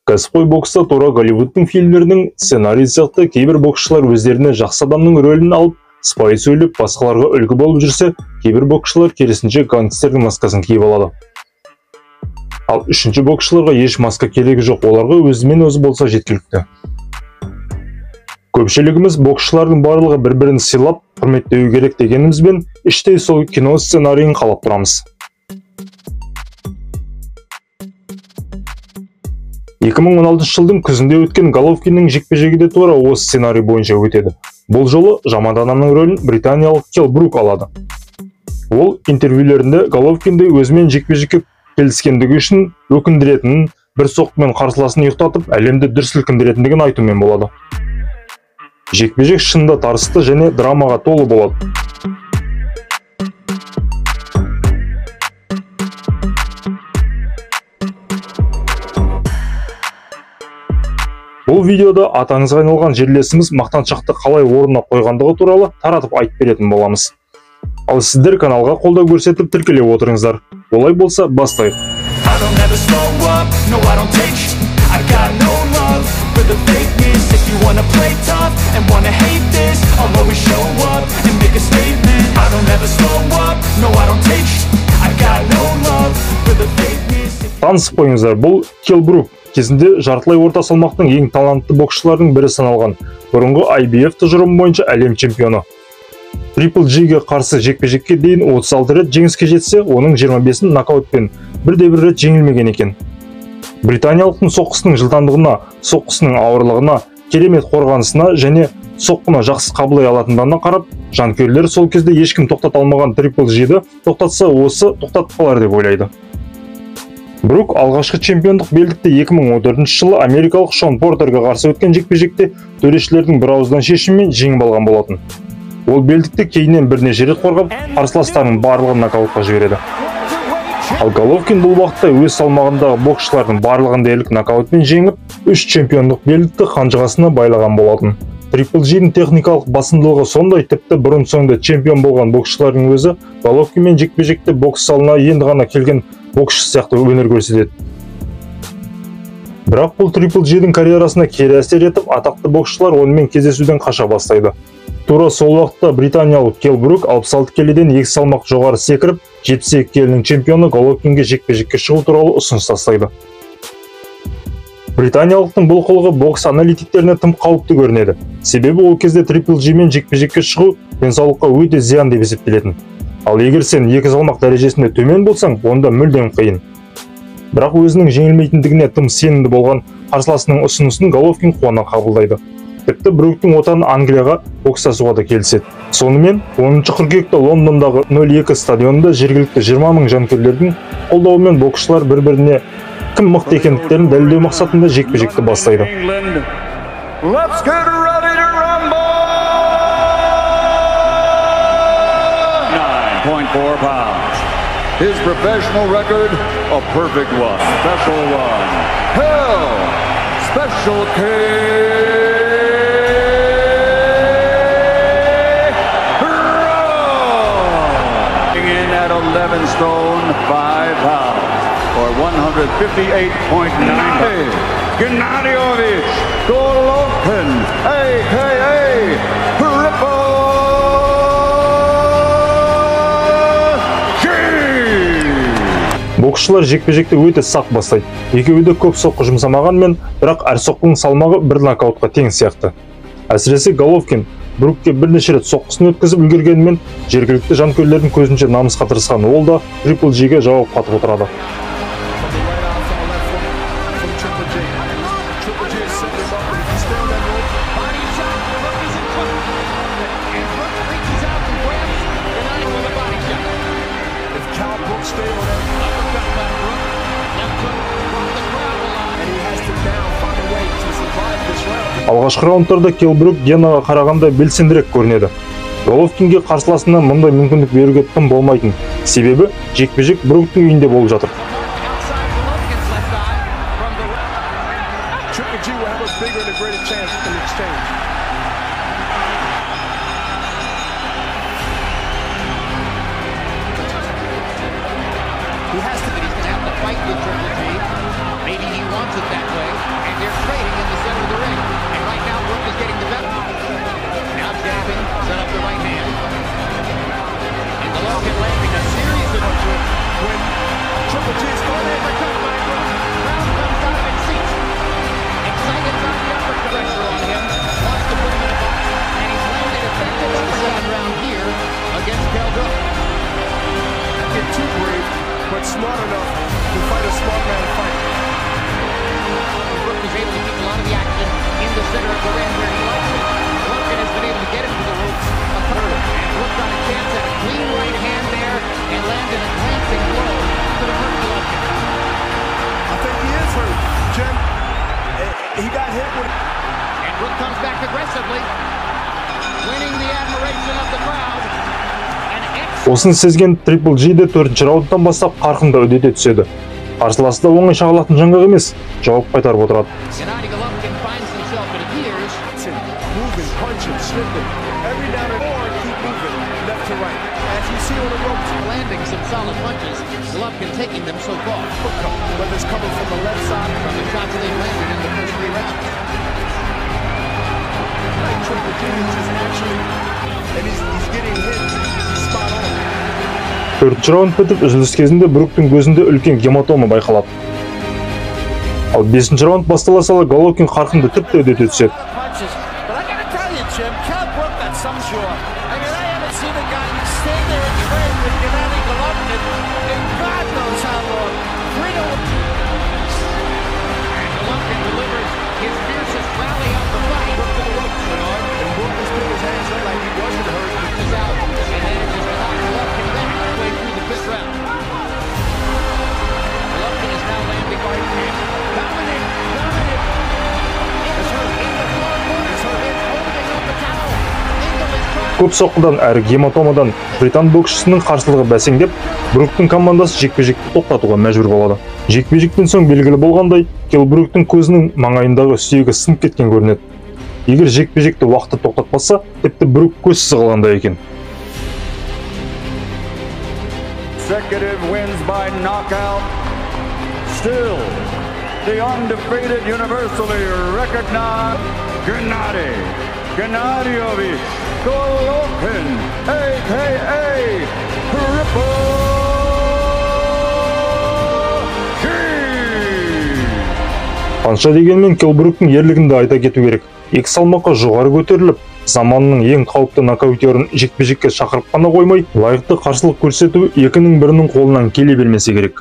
Кәсіпқой бокста тура Голливудтың фильмдерінің сценарийі сияқты кейбір боксшылар өздеріне жақсы адамның рөлін алып, сыпайы сөйлеп, басқаларға үлгі болып жүрсе, кейбір боксшылар керісінше гангстердің маскасын киіп алады. Ал үшінші боксшыларға еш маска керегі жоқ, оларға өзімен өзі болса жеткілікті. Көпшілігіміз боксшылардың барлығы бір-бірін сыйлап, құрметтеу керек дегенімізбен, іштей сол кино сценарийін қалап тұрамыз. 2016 жылдың күзінде өткен Головкиннің жекпе-жегі де тура осы сценарий бойынша өтеді. Бұл жолы жаман адамның рөлін британиялық Келл Брук алады. Ол интервьюлерінде Головкинді өзімен жекпе-жекке келіскендігі үшін өкіндіретінін, бір соққымен қарсыласын ұйықтатып, әлемді дүр сілкіндіретіндігін айтумен болады. Жекпе-жек шынында тартысты және драмаға толы болады. Бұл видеода атаңызға айналған жерлесіміз мақтаншақты қалай орнына қойғандығы туралы таратып айтып беретін боламыз. Ал сіздер каналға қолдау көрсетіп тіркеліп отырыңыздар. Олай болса, бастайық. Танысып қойыңыздар, бұл Келл Брук. Кезінде жартылай орта салмақтың ең талантты боксшылардың бірі саналған, бұрынғы IBF тұжырымы бойынша әлем чемпионы. Triple G'ге қарсы жекпе-жекке дейін 36 рет жеңіске жетсе, оның 25-ін нокаутпен, бірде-бір рет жеңілмеген екен. Британиялықтың соққысының жылдамдығына, соққысының ауырлығына, керемет қорғанысына және соққыны жақсы қабылдай алатындығына қарап, жанкүйерлер сол кезде ешкім тоқтата алмаған Triple G'ді тоқтатса, осы тоқтатып қалар деп ойлайды. Брук алғашқы чемпиондық белдікті 2014 жылы америкалық Шон Портерге қарсы өткен жекпе-жекте төрешілердің бірауыздан шешімімен жеңіп алған болатын. Ол белдікті кейіннен бірнеше рет қорғап, қарсыластарының барлығын нокаутқа жібереді. Ал Головкин бұл уақытта өз салмағындағы боксшылардың барлығын дерлік нокаутпен жеңіп, 3 чемпиондық белдікті қанжығасына байлаған болатын. Triple G'дің техникалық басымдылығы сондай, тіпті бұрын-соңды чемпион болған боксшылардың өзі Головкинмен жекпе-жекте бокс залына енді ғана келген боксшы сияқты өнер көрсетеді. Бірақ бұл Triple G'дің карьерасына кері әсер етіп, атақты боксшылар онымен кездесуден қаша бастайды. Тура сол уақытта британиялық Келл Брук 66 келіден 2 салмақ жоғары секіріп, 72 келінің чемпионы Головкинге жекпе-жекке шығу туралы ұсыныс тастайды. Британиялықтың бұл қылығы бокс аналитиктеріне тым қауіпті көрінеді. Себебі ол кезде Triple G'мен жекпе-жекке шығу денсаулыққа өте зиян деп есептелетін. Ал егер сен 2 салмақ дәрежесінде төмен болсаң, онда мүлдем қиын. Бірақ өзінің жеңілмейтіндігіне тым сенімді болған қарсыласының ұсынысын Головкин қуана қабылдайды. Тіпті Бруктың отаны Англияға бокстасуға да келіседі. Сонымен 10 қыркүйекте Лондондағы 02 стадионында жергілікті 20 мың жанкүйерлердің қолдауымен боксшылар бір-біріне кім мықты екендіктерін дәлелдеу мақсатында жекпе-жекті бастайды. 9.4 pounds. His professional record, a perfect one. Special one. Hell, Special K. In at 11 stone, 5 pounds, or 158.9. Gennady Golovkin, a.k.a. Triple G. Боксшылар жекпе-жекті өте сақ бастайды. Екеуі де көп соққы жұмсамағанмен, бірақ әр соққының салмағы бір нокаутқа тең сияқты. Әсіресе Головкин Брукке бірнеше рет соққысын өткізіп үлгергенімен, жергілікті жанкүйерлердің көзінше намысқа тырысқан ол да Triple G'ге жауап қатып отырады. Алғашқы раундтарда Келл Брук Генаға қарағанда белсендірек көрінеді. Головкинге қарсыласына мұндай мүмкіндік беруге тым болмайтын. Себебі жекпе-жек Бруктың үйінде болып жатыр. He has to, but he's going to have to fight with Triple G. Maybe he wants it that way. Triple G's going in. Brown comes out of his seat. Excited about the uppercut pressure on him. Wants to put him in a box. And he's landed effective uppercut round here against Kell Brook. Get too brave, but smart enough to fight a smart man fight. Brook was able to keep a lot of the action in the center of the ring where he likes it. Lupkin has been able to get him to the ropes a third. And Brook got a chance at a clean right hand there and landed a glancing blow to the hurt Lupkin. I think he is hurt, Jim. He got hit with... And Brook comes back aggressively, winning the admiration of the crowd. Осыны сезген Triple G де 4-ші раундтан бастап қарқынды үдете түседі. Қарсыласы да оңай шағылатын жаңғақ емес, жауап қайтарып отырады. Gennady Golovkin finds himself, it appears, moving, punching, slipping. Every now and then, keep moving left to right. As you see on the ropes, landing some solid punches. Golovkin taking them so far. whether it's coming from the left side or From the shots they've landed in the first 3 rounds. Triple G is actually, and he's getting hit spot on. 4-ші раунд бітіп, үзіліс кезінде Бруктың көзінде үлкен гематома байқалады. Ал 5-ші раунд бастала сала Головкин қарқынды тіпті үдете түседі. Punches. But I gotta tell you, Jim, Kell Brook got some short. I mean, I haven't seen a guy stay there and train with Gennady Golovkin in God knows how long. And Golovkin delivers his fiercest rally of the fight. Brook to the ropes, Bernard. And Brook has put his hands up like he wasn't hurt. Is out and manages to knock Golovkin back halfway through the 5th round. Golovkin is now landing right hand. Dominant. Is hurt in the far corner. Is holding up the towel. Engel is trying. Көп соққыдан әрі гематомадан британ боксшысының қарсылығы бәсеңдеп, Бруктың командасы жекпе-жекті тоқтатуға мәжбүр болады. Жекпе-жектен соң белгілі болғандай, Келл Бруктың көзінің маңайындағы сүйегі сынып кеткен көрінеді. Егер жекпе-жекті уақытты тоқтатпаса, тіпті Брук көзсіз қалғандай екен. Consecutive wins by knockout. Still, the undefeated, universally recognized Gennady Golovkin, a.k.a. Triple G. Қанша дегенмен Келл Бруктың ерлігін айта кету керек. 2 салмаққа жоғары көтеріліп, заманның ең қауіпті нокаутерін жекпе-жекке шақырып қана қоймай, лайықты қарсылық көрсету екінің бірінің қолынан келе бермесе керек.